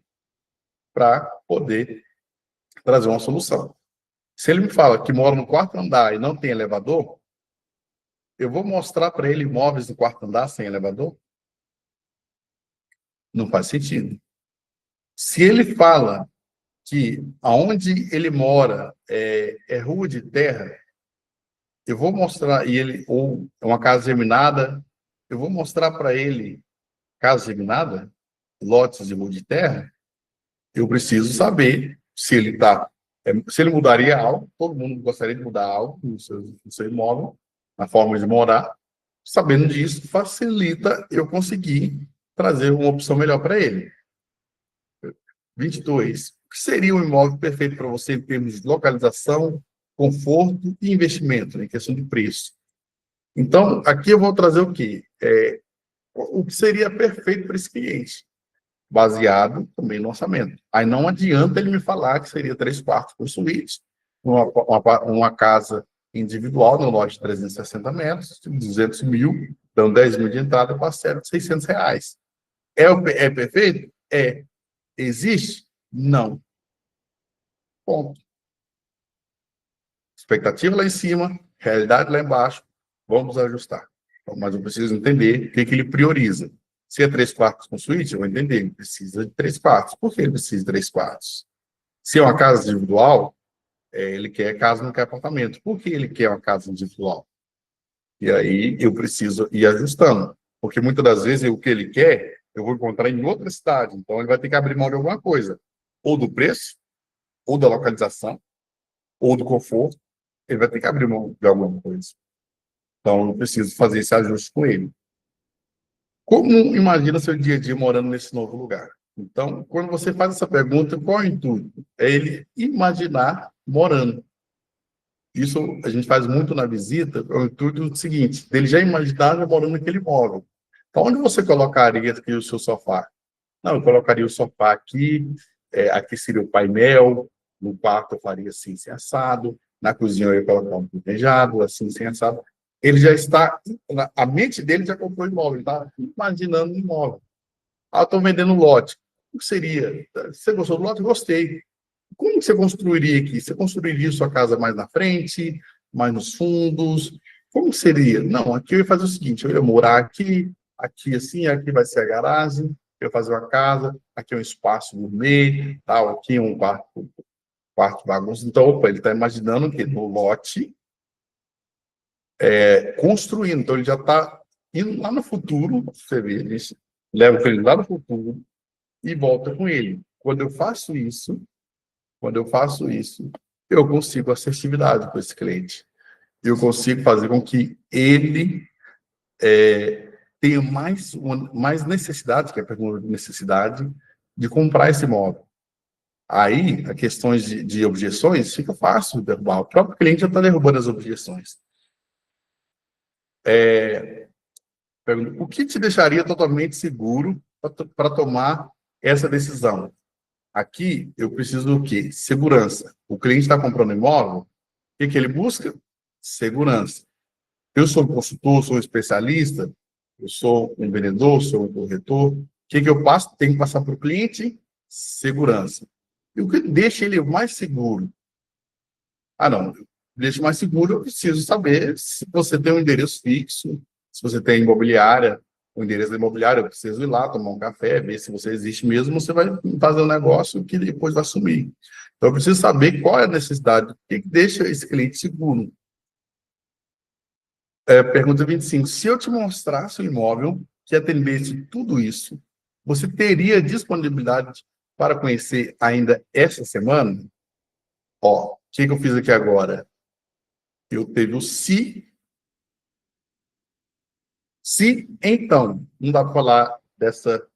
para poder trazer uma solução. Se ele me fala que mora no quarto andar e não tem elevador, eu vou mostrar para ele imóveis no quarto andar sem elevador? Não faz sentido. Se ele fala que aonde ele mora é rua de terra, eu vou mostrar, ou é uma casa geminada, eu vou mostrar para ele casa geminada, lotes de rua de terra, eu preciso saber se ele se ele mudaria algo, todo mundo gostaria de mudar algo no seu imóvel, na forma de morar. Sabendo disso, facilita eu conseguir trazer uma opção melhor para ele. 22. O que seria um imóvel perfeito para você em termos de localização, conforto e investimento, em questão de preço? Então, aqui eu vou trazer o quê? O que seria perfeito para esse cliente, baseado também no orçamento. Aí não adianta ele me falar que seria 3 quartos por suíte, uma casa individual no lote de 360 metros, 200 mil, dão 10 mil de entrada, parcela de R$ 600. É perfeito? Existe? Não. Ponto. Expectativa lá em cima, realidade lá embaixo, vamos ajustar. Então, mas eu preciso entender o que ele prioriza. Se é 3 quartos com suíte, eu vou entender, ele precisa de 3 quartos. Por que ele precisa de 3 quartos? Se é uma casa individual, ele quer casa, não quer apartamento. Por que ele quer uma casa individual? E aí eu preciso ir ajustando. Porque muitas das vezes o que ele quer, eu vou encontrar em outra cidade. Então ele vai ter que abrir mão de alguma coisa. Ou do preço, ou da localização, ou do conforto. Ele vai ter que abrir mão de alguma coisa. Então eu preciso fazer esse ajuste com ele. Como imagina seu dia a dia morando nesse novo lugar? Então, quando você faz essa pergunta, qual é o intuito? É ele imaginar morando. Isso a gente faz muito na visita, é o intuito do seguinte, dele já imaginar morando naquele imóvel. Então, onde você colocaria aqui o seu sofá? Não, eu colocaria o sofá aqui, aqui seria o painel, no quarto eu faria assim, sem assado, na cozinha eu ia colocar um pejado, assim, sem assado. Ele já está, a mente dele já comprou o imóvel, está imaginando o imóvel. Estou vendendo lote. O que seria? Você gostou do lote? Gostei. Como você construiria aqui? Você construiria sua casa mais na frente, mais nos fundos? Como seria? Não, aqui eu ia fazer o seguinte, eu ia morar aqui, aqui assim, aqui vai ser a garagem, eu ia fazer uma casa, aqui é um espaço gourmet, tal, aqui é um quarto bagunça. Então, opa, ele está imaginando o quê? No lote, construindo. Então, ele já está indo lá no futuro, você vê, ele leva ele lá no futuro e volta com ele. Quando eu faço isso, eu consigo assertividade com esse cliente. Eu consigo fazer com que ele tenha mais necessidade, que é a pergunta de necessidade, de comprar esse imóvel. Aí, a questões de objeções, fica fácil de derrubar. O próprio cliente já está derrubando as objeções. O que te deixaria totalmente seguro para tomar essa decisão? Aqui, eu preciso do quê? Segurança. O cliente está comprando imóvel, o que ele busca? Segurança. Eu sou um consultor, sou um especialista, eu sou um vendedor, sou um corretor. O que eu passo? Tenho que passar para o cliente? Segurança. E o que deixa ele mais seguro? Ah, não, deixa mais seguro, eu preciso saber se você tem um endereço fixo, se você tem imobiliária, o endereço da imobiliária, eu preciso ir lá tomar um café, ver se você existe mesmo, você vai fazer um negócio que depois vai sumir. Então, eu preciso saber qual é a necessidade, o que deixa esse cliente seguro. Pergunta 25. Se eu te mostrasse um imóvel que atendesse tudo isso, você teria disponibilidade para conhecer ainda essa semana? Ó, o que eu fiz aqui agora? Eu teve o se então. Não dá para falar dessa.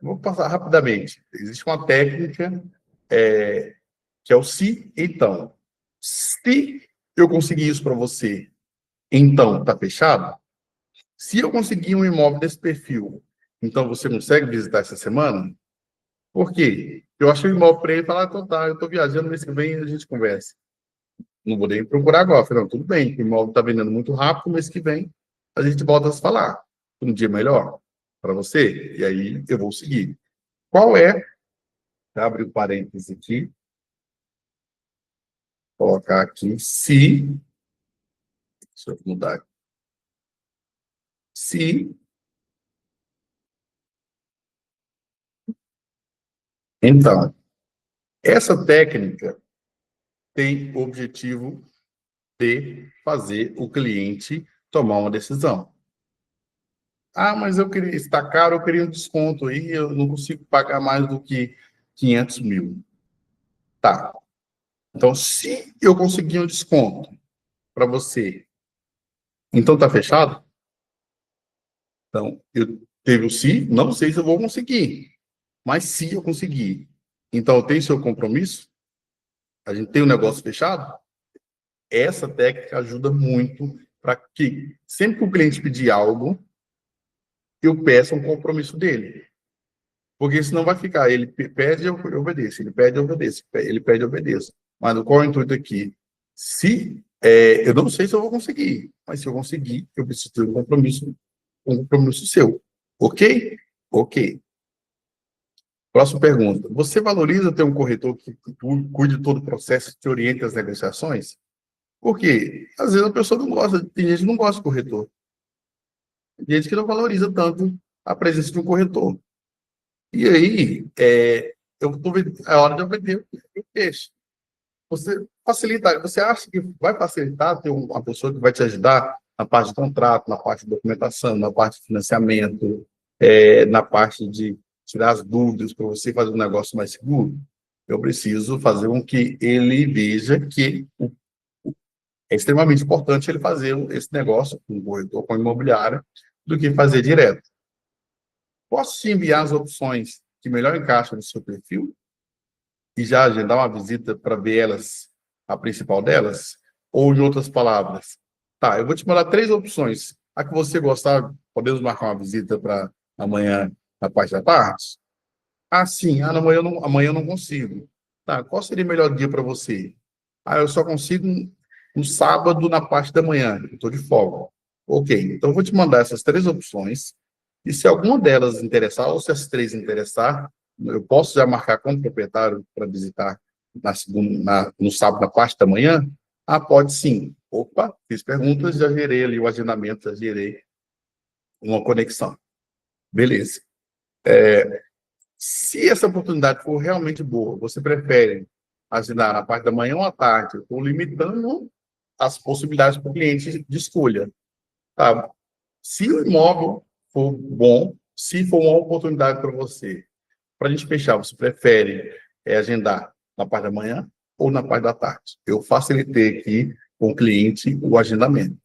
Vou passar rapidamente. Existe uma técnica que é o se então. Se eu conseguir isso para você, então está fechado? Se eu conseguir um imóvel desse perfil, então você consegue visitar essa semana? Por quê? Eu achei o imóvel para ele e falar, então tá, eu estou viajando, mês que vem a gente conversa. Não vou nem procurar agora. Falei, não, tudo bem, o imóvel está vendendo muito rápido, mês que vem a gente volta a se falar. Um dia melhor para você? E aí eu vou seguir. Qual é? Abre o parênteses aqui, colocar aqui, se, deixa eu mudar, se, então, essa técnica tem o objetivo de fazer o cliente tomar uma decisão. Ah, mas eu queria, está caro, eu queria um desconto aí, eu não consigo pagar mais do que 500 mil. Tá. Então, se eu conseguir um desconto para você, então tá fechado? Então, eu teve o se, não sei se eu vou conseguir, mas se eu conseguir, então tem seu compromisso? A gente tem o negócio fechado? Essa técnica ajuda muito para que, sempre que o cliente pedir algo, eu peça um compromisso dele. Porque senão vai ficar, ele pede, eu obedeço, ele pede, eu obedeço, ele pede, eu obedeço. Mas qual é o intuito aqui? Se, eu não sei se eu vou conseguir, mas se eu conseguir, eu preciso ter um compromisso seu. Ok? Ok. Próxima pergunta. Você valoriza ter um corretor que cuide de todo o processo e te oriente as negociações? Porque, às vezes, a pessoa não gosta, tem gente que não gosta de corretor. Tem gente que não valoriza tanto a presença de um corretor. E aí, é hora de eu vender o peixe. Você facilita, você acha que vai facilitar ter uma pessoa que vai te ajudar na parte de contrato, na parte de documentação, na parte de financiamento, na parte de tirar as dúvidas para você fazer um negócio mais seguro? Eu preciso fazer com que ele veja que é extremamente importante ele fazer esse negócio com o corretor, com a imobiliária, do que fazer direto. Posso te enviar as opções que melhor encaixam no seu perfil e já agendar uma visita para ver elas, a principal delas? Ou, em outras palavras, tá, eu vou te mandar 3 opções. A que você gostar, podemos marcar uma visita para amanhã, na parte da tarde? Ah, sim, amanhã eu não consigo. Tá, qual seria o melhor dia para você? Ah, eu só consigo no sábado, na parte da manhã, eu estou de folga. Ok, então eu vou te mandar essas 3 opções, e se alguma delas interessar, ou se as 3 interessar, eu posso já marcar como proprietário para visitar no sábado, na parte da manhã? Ah, pode sim. Opa, fiz perguntas, já gerei ali o agendamento, já gerei uma conexão. Beleza. Se essa oportunidade for realmente boa, você prefere agendar na parte da manhã ou à tarde? Eu estou limitando as possibilidades para o cliente de escolha. Tá? Se o imóvel for bom, se for uma oportunidade para você, para a gente fechar, você prefere agendar na parte da manhã ou na parte da tarde? Eu facilitei aqui com o cliente o agendamento.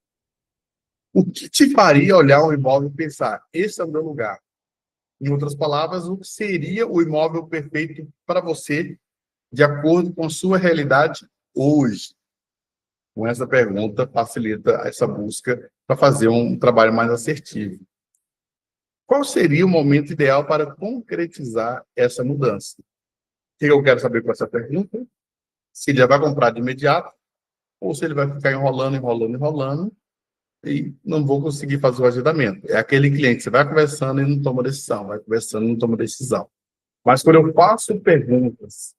O que te faria olhar um imóvel e pensar, esse é o meu lugar? Em outras palavras, o que seria o imóvel perfeito para você, de acordo com a sua realidade hoje? Com essa pergunta, facilita essa busca para fazer um trabalho mais assertivo. Qual seria o momento ideal para concretizar essa mudança? O que eu quero saber com essa pergunta? Se ele já vai comprar de imediato, ou se ele vai ficar enrolando, enrolando, enrolando, e não vou conseguir fazer o agendamento. É aquele cliente, você vai conversando e não toma decisão, vai conversando e não toma decisão. Mas quando eu faço perguntas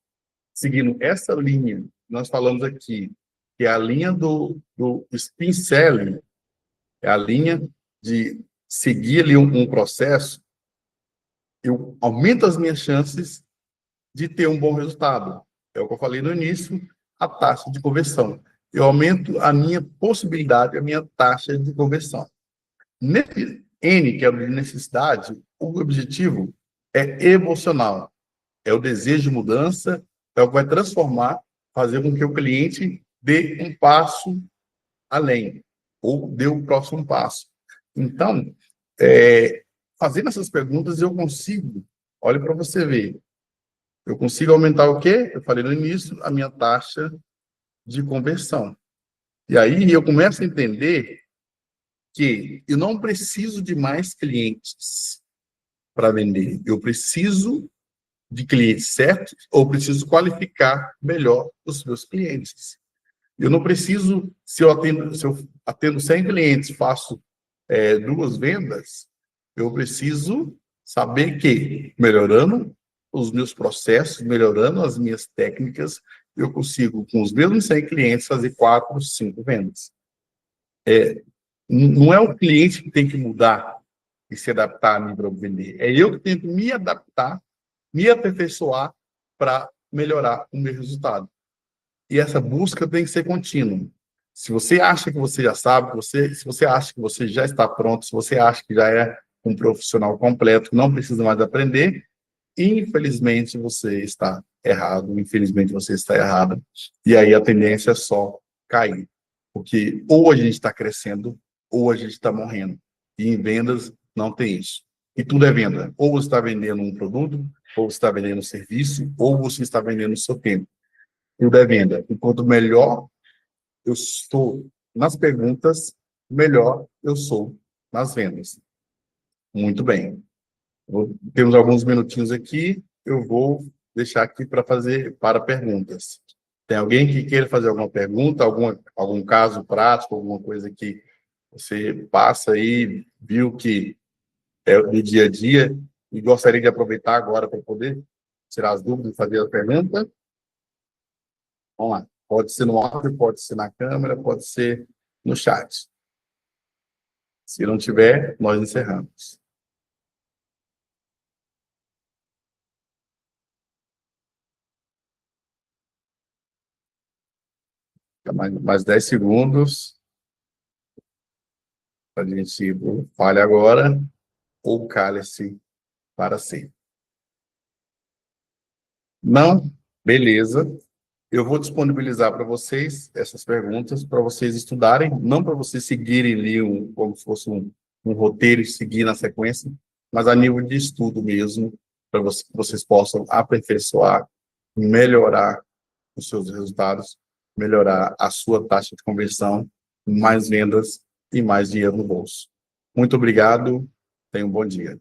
seguindo essa linha, nós falamos aqui, que é a linha do spin selling, é a linha de seguir ali um processo, eu aumento as minhas chances de ter um bom resultado. É o que eu falei no início, a taxa de conversão. Eu aumento a minha possibilidade, a minha taxa de conversão. Nesse N, que é a necessidade, o objetivo é emocional. É o desejo de mudança, é o que vai transformar, fazer com que o cliente dê um passo além, ou dê o próximo passo. Então, fazendo essas perguntas, eu consigo, olha para você ver, eu consigo aumentar o quê? Eu falei no início, a minha taxa de conversão. E aí eu começo a entender que eu não preciso de mais clientes para vender. Eu preciso de clientes certos ou preciso qualificar melhor os meus clientes. Eu não preciso, se eu atendo 100 clientes, faço 2 vendas, eu preciso saber que, melhorando os meus processos, melhorando as minhas técnicas, eu consigo, com os mesmos 100 clientes, fazer 4, 5 vendas. Não é o cliente que tem que mudar e se adaptar a mim para vender. É eu que tenho que me adaptar, me aperfeiçoar para melhorar o meu resultado. E essa busca tem que ser contínua. Se você acha que você já sabe, se você acha que você já está pronto, se você acha que já é um profissional completo, que não precisa mais aprender, infelizmente você está errado, infelizmente você está errada. E aí a tendência é só cair. Porque ou a gente está crescendo, ou a gente está morrendo. E em vendas não tem isso. E tudo é venda. Ou você está vendendo um produto, ou você está vendendo um serviço, ou você está vendendo o seu tempo. Tudo é venda. E quanto melhor eu estou nas perguntas, melhor eu sou nas vendas. Muito bem. Temos alguns minutinhos aqui, eu vou deixar aqui para perguntas. Tem alguém que queira fazer alguma pergunta, algum caso prático, alguma coisa que você passa aí, viu que é do dia a dia e gostaria de aproveitar agora para poder tirar as dúvidas e fazer a pergunta? Vamos lá. Pode ser no áudio, pode ser na câmera, pode ser no chat. Se não tiver, nós encerramos. Mais 10 segundos para a gente fale agora ou cale-se para sempre. Não? Beleza. Eu vou disponibilizar para vocês essas perguntas para vocês estudarem, não para vocês seguirem ali como se fosse um roteiro e seguir na sequência, mas a nível de estudo mesmo, para que vocês possam aperfeiçoar, melhorar os seus resultados, melhorar a sua taxa de conversão, mais vendas e mais dinheiro no bolso. Muito obrigado, tenha um bom dia.